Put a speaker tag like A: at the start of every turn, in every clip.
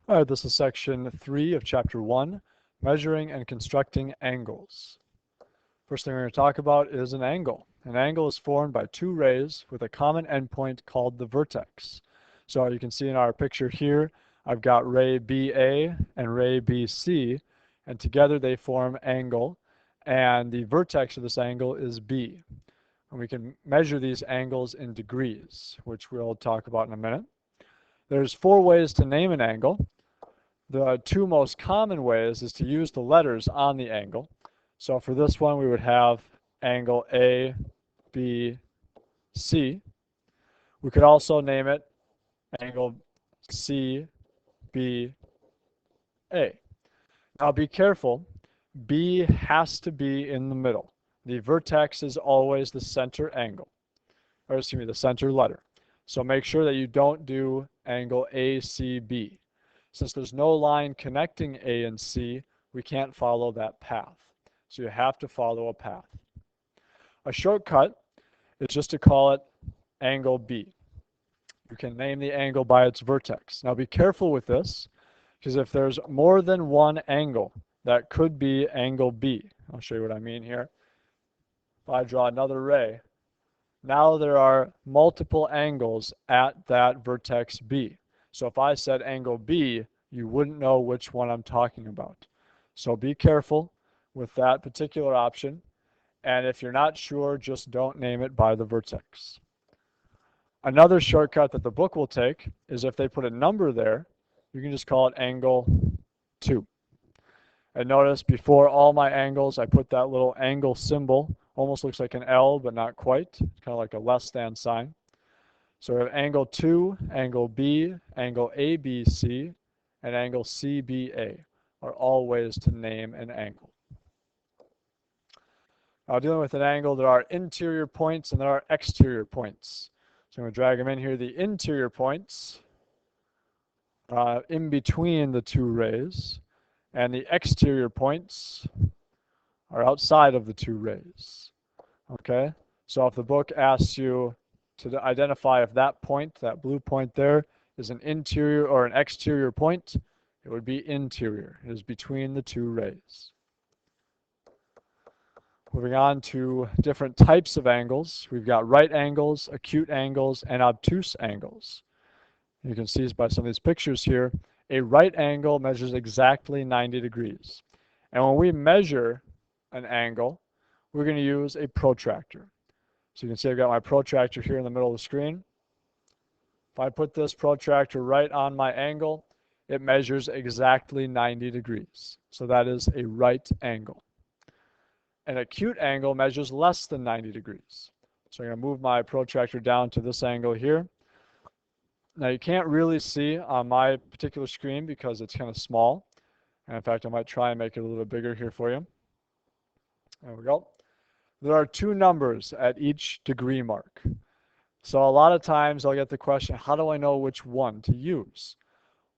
A: All right, this is section 3 of chapter 1, measuring and constructing angles. First thing we're going to talk about is an angle. An angle is formed by two rays with a common endpoint called the vertex. So you can see in our picture here, I've got ray BA and ray BC, and together they form angle, and the vertex of this angle is B. And we can measure these angles in degrees, which we'll talk about in a minute. There's 4 ways to name an angle. The 2 most common ways is to use the letters on the angle. So for this one, we would have angle A, B, C. We could also name it angle C, B, A. Now be careful, B has to be in the middle. The vertex is always the center angle, or excuse me, the center letter. So make sure that you don't do angle ACB. Since there's no line connecting A and C, we can't follow that path. So you have to follow a path. A shortcut is just to call it angle B. You can name the angle by its vertex. Now be careful with this, because if there's more than one angle, that could be angle B. I'll show you what I mean here. If I draw another ray, now there are multiple angles at that vertex B. So if I said angle B, you wouldn't know which one I'm talking about. So be careful with that particular option. And if you're not sure, just don't name it by the vertex. Another shortcut that the book will take is if they put a number there, you can just call it angle 2. And notice before all my angles, I put that little angle symbol. Almost looks like an L, but not quite. It's kind of like a less than sign. So we have angle 2, angle B, angle ABC, and angle CBA are all ways to name an angle. Now dealing with an angle, there are interior points and there are exterior points. So I'm going to drag them in here. The interior points in between the 2 rays, and the exterior points are outside of the 2 rays. Okay, so if the book asks you to identify if that point, that blue point there, is an interior or an exterior point, it would be interior. It is between the 2 rays. Moving on to different types of angles. We've got right angles, acute angles, and obtuse angles. You can see by some of these pictures here, a right angle measures exactly 90 degrees. And when we measure an angle, we're going to use a protractor. So you can see I've got my protractor here in the middle of the screen. If I put this protractor right on my angle, it measures exactly 90 degrees. So that is a right angle. An acute angle measures less than 90 degrees. So I'm going to move my protractor down to this angle here. Now you can't really see on my particular screen because it's kind of small. And in fact, I might try and make it a little bit bigger here for you. There we go. There are 2 numbers at each degree mark. So a lot of times I'll get the question, how do I know which one to use?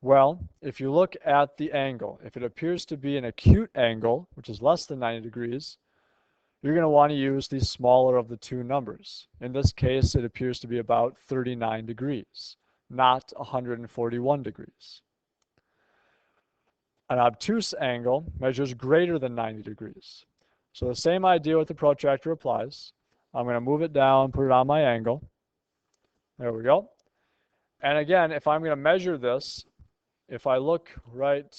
A: Well, if you look at the angle, if it appears to be an acute angle, which is less than 90 degrees, you're going to want to use the smaller of the 2 numbers. In this case, it appears to be about 39 degrees, not 141 degrees. An obtuse angle measures greater than 90 degrees. So the same idea with the protractor applies. I'm going to move it down, put it on my angle. There we go. And again, if I'm going to measure this, if I look right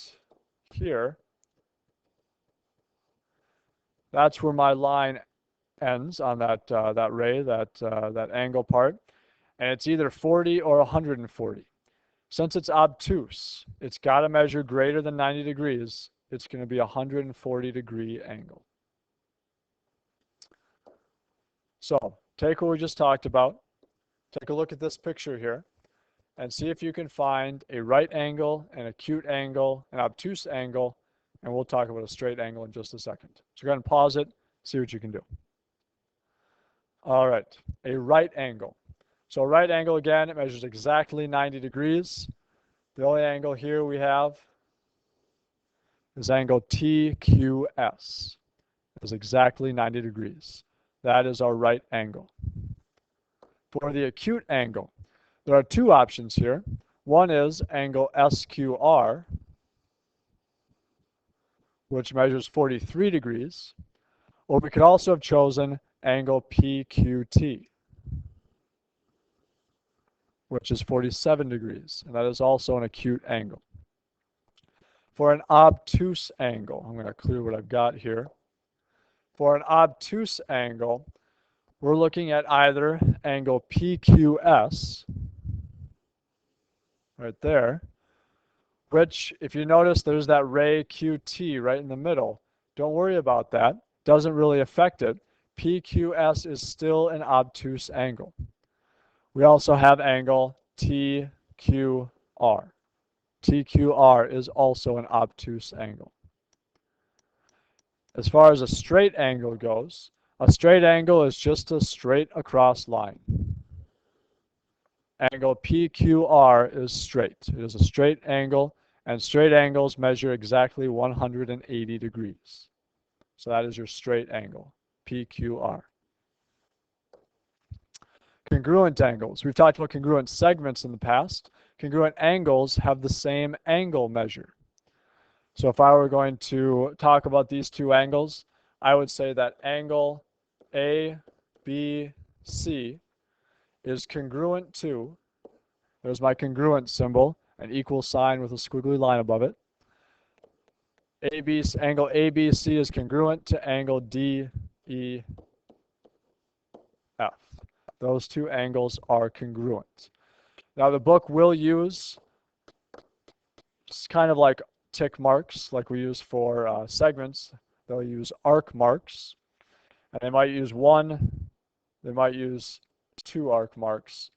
A: here, that's where my line ends on that ray, that angle part, and it's either 40 or 140. Since it's obtuse, it's got to measure greater than 90 degrees. It's going to be a 140 degree angle. So take what we just talked about, take a look at this picture here, and see if you can find a right angle, an acute angle, an obtuse angle, and we'll talk about a straight angle in just a second. So go ahead and pause it, see what you can do. All right, a right angle. So a right angle, again, it measures exactly 90 degrees. The only angle here we have is angle TQS. It's exactly 90 degrees. That is our right angle. For the acute angle, there are 2 options here. One is angle SQR, which measures 43 degrees, or we could also have chosen angle PQT, which is 47 degrees, and that is also an acute angle. For an obtuse angle, I'm going to clear what I've got here. For an obtuse angle, we're looking at either angle PQS, right there, which, if you notice, there's that ray QT right in the middle. Don't worry about that. Doesn't really affect it. PQS is still an obtuse angle. We also have angle TQR. TQR is also an obtuse angle. As far as a straight angle goes, a straight angle is just a straight across line. Angle PQR is straight. It is a straight angle, and straight angles measure exactly 180 degrees. So that is your straight angle, PQR. Congruent angles. We've talked about congruent segments in the past. Congruent angles have the same angle measure. So if I were going to talk about these two angles, I would say that angle ABC is congruent to, there's my congruent symbol, an equal sign with a squiggly line above it. Angle ABC is congruent to angle DEF. Those two angles are congruent. Now the book will use, it's kind of like tick marks like we use for segments. They'll use arc marks, and they might use they might use 2 arc marks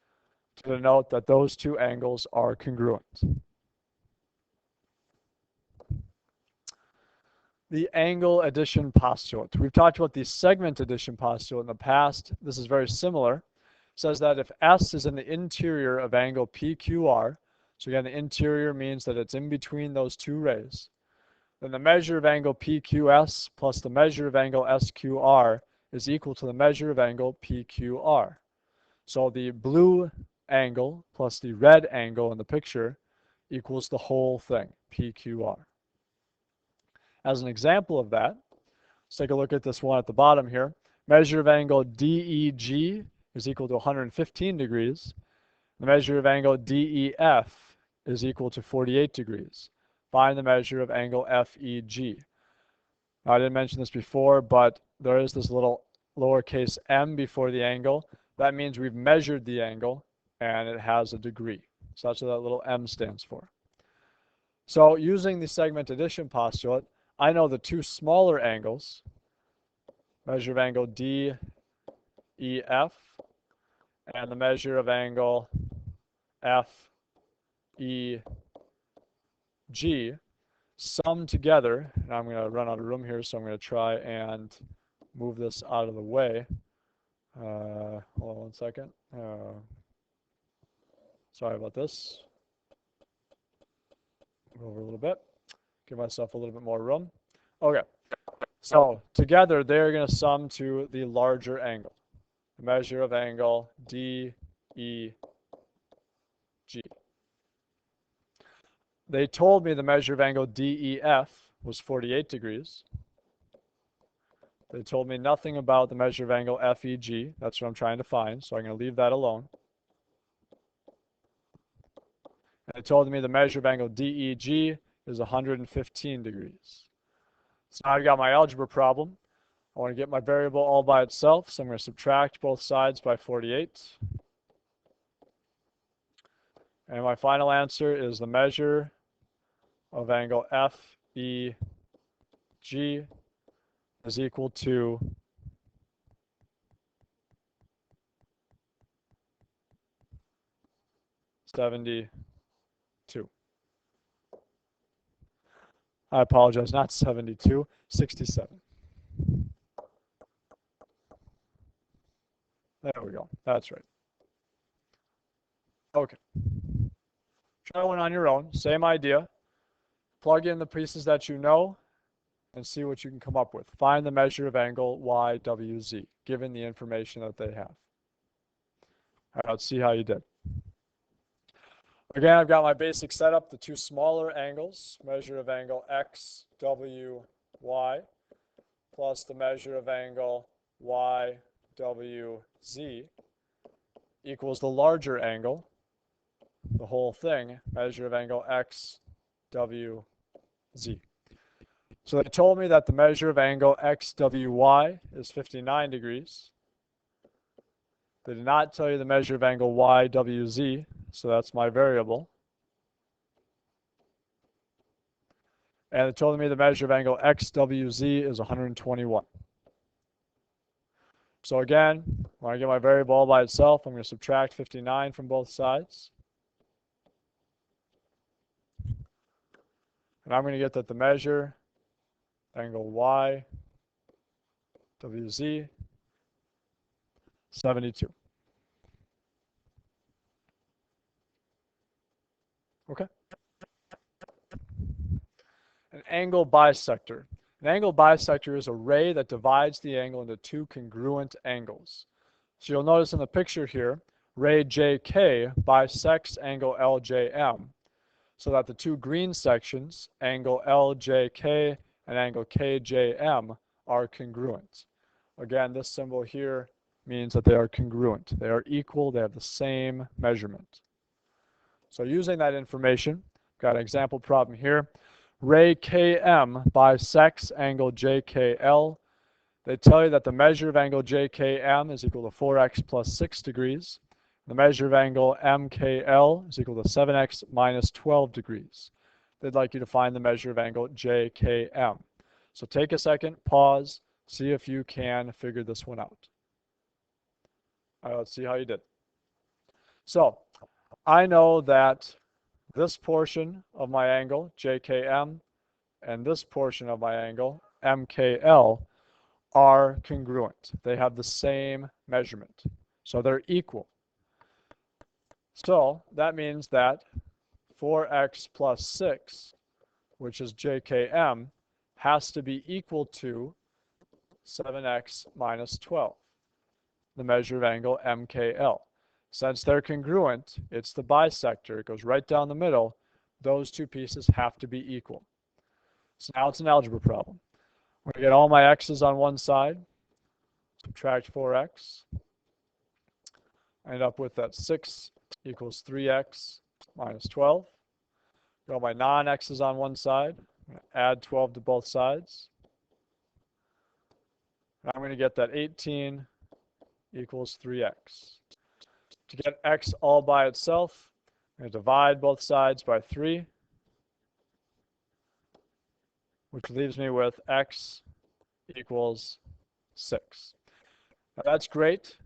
A: to denote that those two angles are congruent. The angle addition postulate. We've talked about the segment addition postulate in the past. This is very similar. It says that if S is in the interior of angle PQR, so again, the interior means that it's in between those two rays, then the measure of angle PQS plus the measure of angle SQR is equal to the measure of angle PQR. So the blue angle plus the red angle in the picture equals the whole thing, PQR. As an example of that, let's take a look at this one at the bottom here. Measure of angle DEG is equal to 115 degrees. The measure of angle DEF is equal to 48 degrees. Find the measure of angle FEG. Now, I didn't mention this before, but there is this little lowercase m before the angle. That means we've measured the angle and it has a degree. So that's what that little m stands for. So using the segment addition postulate, I know the two smaller angles, measure of angle DEF and the measure of angle FEG, sum together, and I'm going to run out of room here, so I'm going to try and move this out of the way. Hold on one second. Sorry about this. Go over a little bit. Give myself a little bit more room. Okay. So together, they're going to sum to the larger angle. The measure of angle DEG. They told me the measure of angle DEF was 48 degrees. They told me nothing about the measure of angle FEG. That's what I'm trying to find, so I'm going to leave that alone. And they told me the measure of angle DEG is 115 degrees. So now I've got my algebra problem. I want to get my variable all by itself, so I'm going to subtract both sides by 48. And my final answer is the measure of angle FEG is equal to 72. I apologize, not 72, 67. There we go. That's right. Okay. Try one on your own. Same idea. Plug in the pieces that you know and see what you can come up with. Find the measure of angle YWZ, given the information that they have. All right, let's see how you did. Again, I've got my basic setup, the two smaller angles, measure of angle x, w, y, plus the measure of angle y, w, z, equals the larger angle, the whole thing, measure of angle x, w, z. So they told me that the measure of angle x, w, y is 59 degrees. They did not tell you the measure of angle y, w, z, so that's my variable. And it told me the measure of angle XWZ is 121. So again, when I get my variable all by itself, I'm going to subtract 59 from both sides. And I'm going to get that the measure, angle Y, WZ, 72. Okay. An angle bisector. An angle bisector is a ray that divides the angle into two congruent angles. So you'll notice in the picture here, ray JK bisects angle LJM, so that the two green sections, angle LJK and angle KJM, are congruent. Again, this symbol here means that they are congruent. They are equal, they have the same measurement. So using that information, got an example problem here. Ray KM bisects angle JKL. They tell you that the measure of angle JKM is equal to 4x plus 6 degrees. The measure of angle MKL is equal to 7x minus 12 degrees. They'd like you to find the measure of angle JKM. So take a second, pause, see if you can figure this one out. All right, let's see how you did. So I know that this portion of my angle, JKM, and this portion of my angle, MKL, are congruent. They have the same measurement. So they're equal. So that means that 4x plus 6, which is JKM, has to be equal to 7x minus 12, the measure of angle MKL. Since they're congruent, it's the bisector. It goes right down the middle. Those two pieces have to be equal. So now it's an algebra problem. I'm going to get all my x's on one side, subtract 4x. I end up with that 6 equals 3x minus 12. Got all my non-x's on one side. I'm going to add 12 to both sides. And I'm going to get that 18 equals 3x. To get x all by itself, I'm going to divide both sides by 3, which leaves me with x equals 6. Now that's great,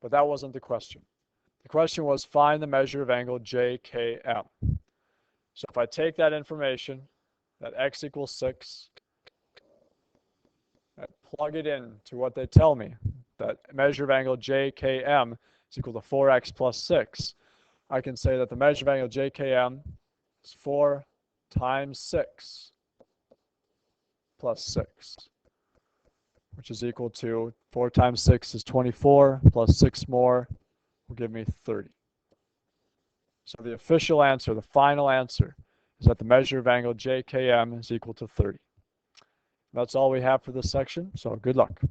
A: but that wasn't the question. The question was find the measure of angle JKM. So if I take that information, that x equals 6, and plug it in to what they tell me, that measure of angle JKM is equal to 4x plus 6, I can say that the measure of angle JKM is 4 times 6 plus 6, which is equal to 4 times 6 is 24, plus 6 more will give me 30. So the official answer, the final answer, is that the measure of angle JKM is equal to 30. That's all we have for this section, so good luck.